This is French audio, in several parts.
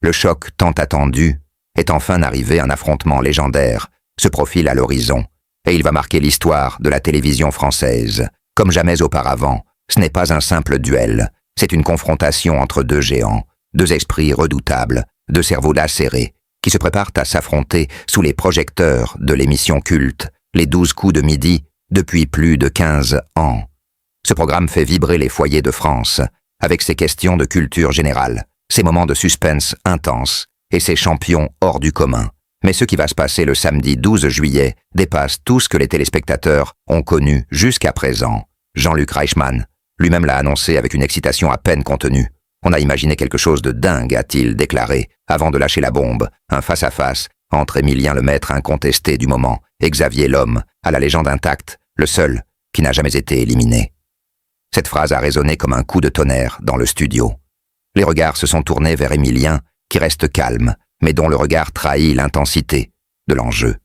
Le choc tant attendu est enfin arrivé. Un affrontement légendaire se profile à l'horizon, et il va marquer l'histoire de la télévision française. Comme jamais auparavant, ce n'est pas un simple duel, c'est une confrontation entre deux géants, deux esprits redoutables, deux cerveaux lacérés, qui se préparent à s'affronter sous les projecteurs de l'émission culte, les 12 coups de midi, depuis plus de 15 ans. Ce programme fait vibrer les foyers de France, avec ses questions de culture générale, ses moments de suspense intenses et ses champions hors du commun. Mais ce qui va se passer le samedi 12 juillet dépasse tout ce que les téléspectateurs ont connu jusqu'à présent. Jean-Luc Reichmann lui-même l'a annoncé avec une excitation à peine contenue. On a imaginé quelque chose de dingue, a-t-il déclaré, avant de lâcher la bombe, un face-à-face entre Émilien le maître incontesté du moment et Xavier l'homme, à la légende intacte, le seul qui n'a jamais été éliminé. Cette phrase a résonné comme un coup de tonnerre dans le studio. Les regards se sont tournés vers Émilien, qui reste calme, mais dont le regard trahit l'intensité de l'enjeu.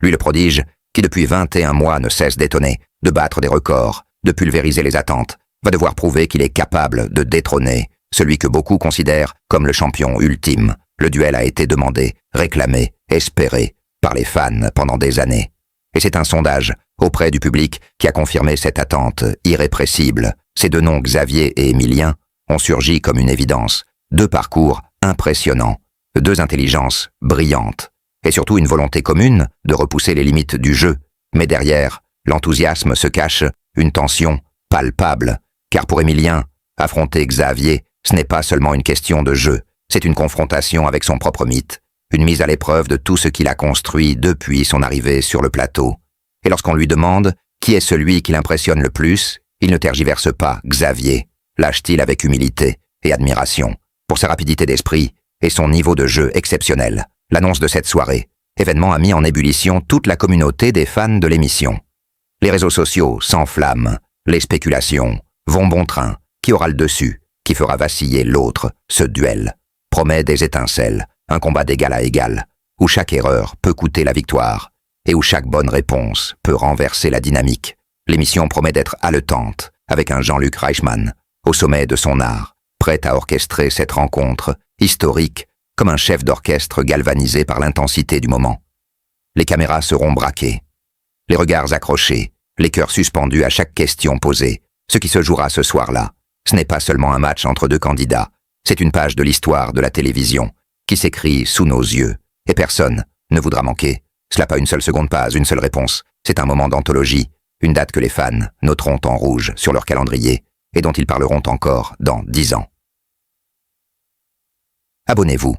Lui le prodige, qui depuis 21 mois ne cesse d'étonner, de battre des records, de pulvériser les attentes, va devoir prouver qu'il est capable de détrôner celui que beaucoup considèrent comme le champion ultime. Le duel a été demandé, réclamé, espéré par les fans pendant des années. Et c'est un sondage auprès du public qui a confirmé cette attente irrépressible. Ces deux noms, Xavier et Émilien, ont surgi comme une évidence. Deux parcours impressionnants, deux intelligences brillantes, et surtout une volonté commune de repousser les limites du jeu. Mais derrière l'enthousiasme se cache une tension palpable, car pour Émilien, affronter Xavier, ce n'est pas seulement une question de jeu, c'est une confrontation avec son propre mythe, une mise à l'épreuve de tout ce qu'il a construit depuis son arrivée sur le plateau. Et lorsqu'on lui demande qui est celui qui l'impressionne le plus, il ne tergiverse pas, Xavier, lâche-t-il avec humilité et admiration, pour sa rapidité d'esprit et son niveau de jeu exceptionnel. L'annonce de cette soirée, événement a mis en ébullition toute la communauté des fans de l'émission. Les réseaux sociaux s'enflamment, les spéculations vont bon train. Qui aura le dessus? Qui fera vaciller l'autre? Ce duel promet des étincelles, un combat d'égal à égal, où chaque erreur peut coûter la victoire, et où chaque bonne réponse peut renverser la dynamique. L'émission promet d'être haletante, avec un Jean-Luc Reichmann, au sommet de son art, prêt à orchestrer cette rencontre historique, comme un chef d'orchestre galvanisé par l'intensité du moment. Les caméras seront braquées, les regards accrochés, les cœurs suspendus à chaque question posée. Ce qui se jouera ce soir-là, ce n'est pas seulement un match entre deux candidats, c'est une page de l'histoire de la télévision qui s'écrit sous nos yeux, et personne ne voudra manquer. Cela pas une seule seconde, pas une seule réponse. C'est un moment d'anthologie, une date que les fans noteront en rouge sur leur calendrier et dont ils parleront encore dans 10 ans. Abonnez-vous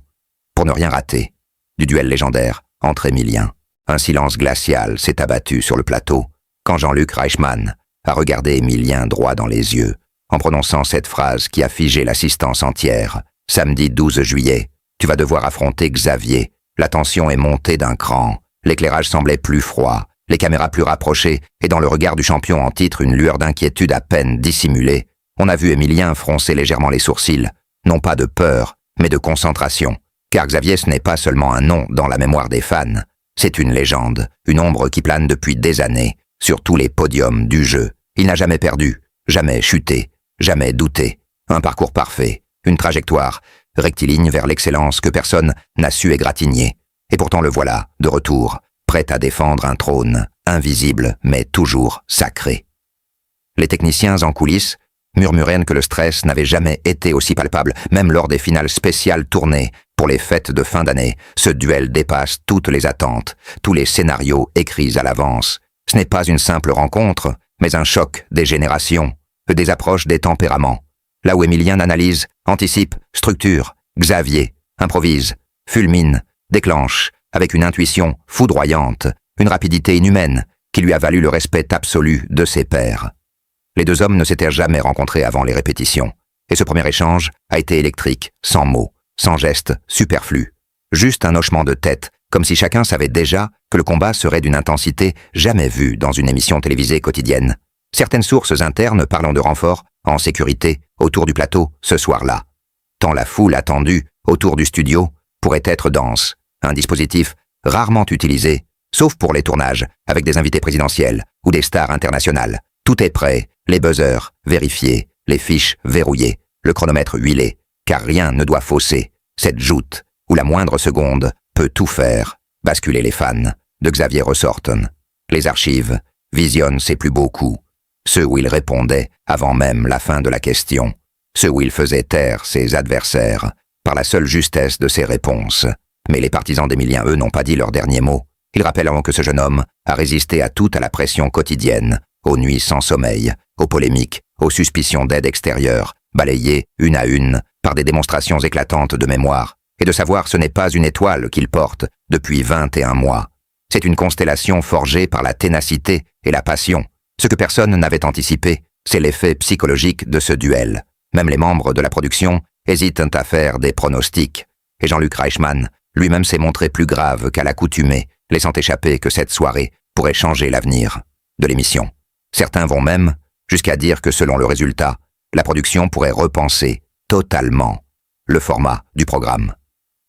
pour ne rien rater du duel légendaire entre Émilien. Un silence glacial s'est abattu sur le plateau quand Jean-Luc Reichmann a regardé Émilien droit dans les yeux, en prononçant cette phrase qui a figé l'assistance entière. Samedi 12 juillet, tu vas devoir affronter Xavier. La tension est montée d'un cran, l'éclairage semblait plus froid, les caméras plus rapprochées, et dans le regard du champion en titre une lueur d'inquiétude à peine dissimulée. On a vu Émilien froncer légèrement les sourcils, non pas de peur, mais de concentration. Car Xavier, ce n'est pas seulement un nom dans la mémoire des fans, c'est une légende, une ombre qui plane depuis des années, sur tous les podiums du jeu. Il n'a jamais perdu, jamais chuté, jamais douté. Un parcours parfait, une trajectoire rectiligne vers l'excellence que personne n'a su égratigner. Et pourtant le voilà, de retour, prêt à défendre un trône, invisible mais toujours sacré. Les techniciens en coulisses murmuraient que le stress n'avait jamais été aussi palpable, même lors des finales spéciales tournées pour les fêtes de fin d'année. Ce duel dépasse toutes les attentes, tous les scénarios écrits à l'avance. Ce n'est pas une simple rencontre, mais un choc des générations, des approches des tempéraments. Là où Émilien analyse, anticipe, structure, Xavier improvise, fulmine, déclenche, avec une intuition foudroyante, une rapidité inhumaine qui lui a valu le respect absolu de ses pairs. Les deux hommes ne s'étaient jamais rencontrés avant les répétitions, et ce premier échange a été électrique, sans mots, sans gestes superflus. Juste un hochement de tête, comme si chacun savait déjà que le combat serait d'une intensité jamais vue dans une émission télévisée quotidienne. Certaines sources internes parlant de renforts en sécurité autour du plateau ce soir-là. Tant la foule attendue autour du studio pourrait être dense, un dispositif rarement utilisé, sauf pour les tournages avec des invités présidentiels ou des stars internationales. Tout est prêt, les buzzers vérifiés, les fiches verrouillées, le chronomètre huilé, car rien ne doit fausser. cette joute, où la moindre seconde peut tout faire, basculer les fans, de Xavier Ressorten. Les archives visionnent ses plus beaux coups, ceux où il répondait avant même la fin de la question, ceux où il faisait taire ses adversaires par la seule justesse de ses réponses. Mais les partisans d'Emilien, eux, n'ont pas dit leur dernier mot. Ils rappelleront que ce jeune homme a résisté à toute la pression quotidienne, aux nuits sans sommeil, aux polémiques, aux suspicions d'aide extérieure, balayées une à une par des démonstrations éclatantes de mémoire, et de savoir ce n'est pas une étoile qu'il porte depuis 21 mois. C'est une constellation forgée par la ténacité et la passion. Ce que personne n'avait anticipé, c'est l'effet psychologique de ce duel. Même les membres de la production hésitent à faire des pronostics. Et Jean-Luc Reichmann lui-même s'est montré plus grave qu'à l'accoutumée, laissant échapper que cette soirée pourrait changer l'avenir de l'émission. Certains vont même jusqu'à dire que selon le résultat, la production pourrait repenser totalement le format du programme.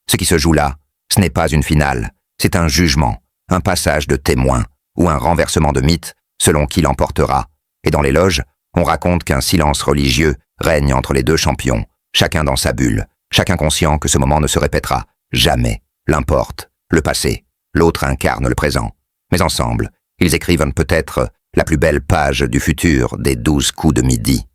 Ce qui se joue là, ce n'est pas une finale, c'est un jugement, un passage de témoin ou un renversement de mythe selon qui l'emportera. Et dans les loges, on raconte qu'un silence religieux règne entre les deux champions, chacun dans sa bulle, chacun conscient que ce moment ne se répétera jamais. L'importe, le passé, l'autre incarne le présent. Mais ensemble, ils écrivent peut-être la plus belle page du futur des 12 coups de midi.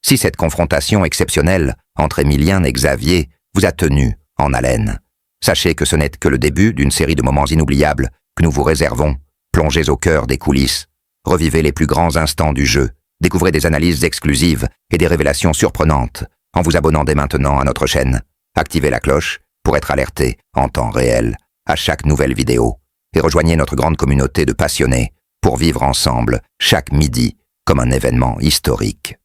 Si cette confrontation exceptionnelle entre Emilien et Xavier vous a tenu en haleine, sachez que ce n'est que le début d'une série de moments inoubliables que nous vous réservons. Plongez au cœur des coulisses, revivez les plus grands instants du jeu, découvrez des analyses exclusives et des révélations surprenantes en vous abonnant dès maintenant à notre chaîne. Activez la cloche pour être alerté en temps réel à chaque nouvelle vidéo et rejoignez notre grande communauté de passionnés pour vivre ensemble chaque midi comme un événement historique.